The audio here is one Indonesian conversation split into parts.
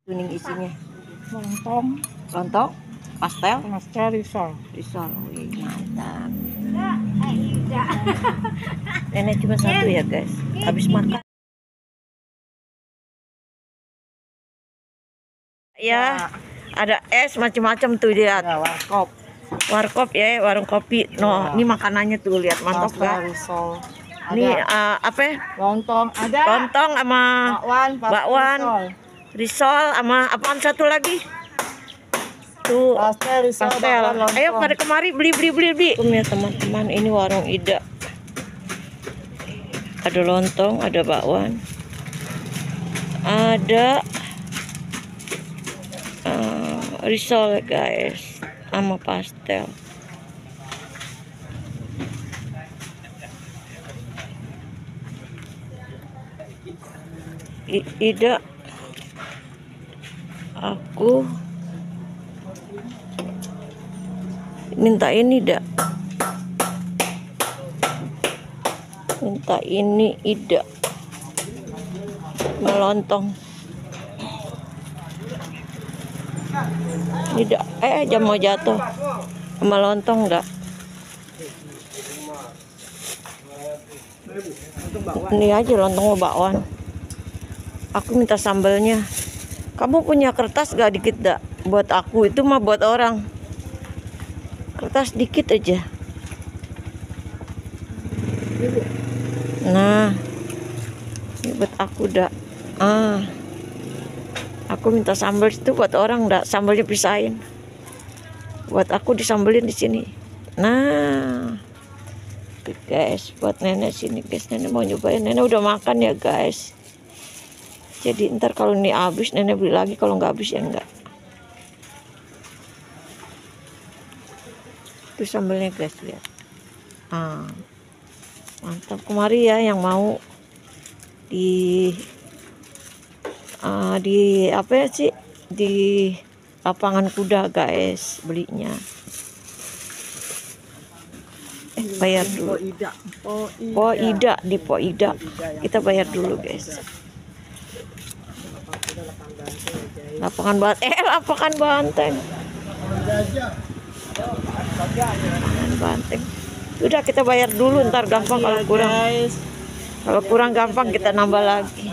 Kuning isinya. Lontong, Lontong, pastel, risol. risol. Wih, mantap. Nenek cuma satu ya guys. Habis makan. Ya, ada es macam-macam tuh lihat. Ya, warkop. Warkop ya, warung kopi. No, Ya. ini makanannya tuh lihat mantap Pastel, gak? risol. Ini Ada apa? Ya? lontong, ada Lontong sama bakwan, risol. risol sama apaan satu lagi? Tuh Pastel, risol, pastel. bakwan, lontong. Ayo pada kemari beli. Ya teman-teman, ini warung Ida. Ada lontong, ada bakwan, ada risol guys, sama pastel. Ida, aku minta ini dak. Minta ini Ida. Melontong. Ini dak. Jam mau jatuh. Sama lontong dak. Ini aja lontong bakwan. Aku minta sambalnya. Kamu punya kertas gak dikit dak? Buat aku itu mah buat orang. Kertas dikit aja. Nah, ini buat aku dak. Aku minta sambal itu buat orang dak. Sambalnya pisahin. Buat aku disambelin di sini. Nah, tuh guys, buat nenek sini guys. Nenek mau nyobain. Nenek udah makan ya guys. Jadi ntar kalau ini habis nenek beli lagi, kalau nggak habis ya enggak. Itu sambelnya guys, lihat. Mantap. Kemari ya yang mau di apa ya sih, di lapangan kuda guys belinya. Bayar dulu. Po Ida di Po Ida. Kita bayar dulu guys. Lapangan Banteng. Lapangan Banteng. Lapangan Banteng. Udah kita bayar dulu, ntar gampang kalau kurang. Kalau kurang gampang kita nambah lagi.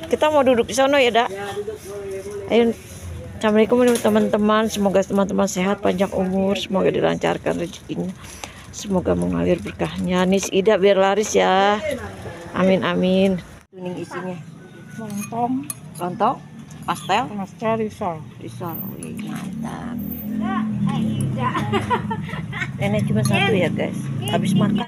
Kita mau duduk di sana ya, Dak? Ayo. Assalamualaikum teman-teman. Semoga teman-teman sehat, panjang umur, semoga dilancarkan rezekinya. Semoga mengalir berkahnya. Nis Ida biar laris ya. Amin amin. Kuning isinya. Lontong, pastel, risol. risol. Wih, mantap. Nenek cuma satu ya guys. Habis makan.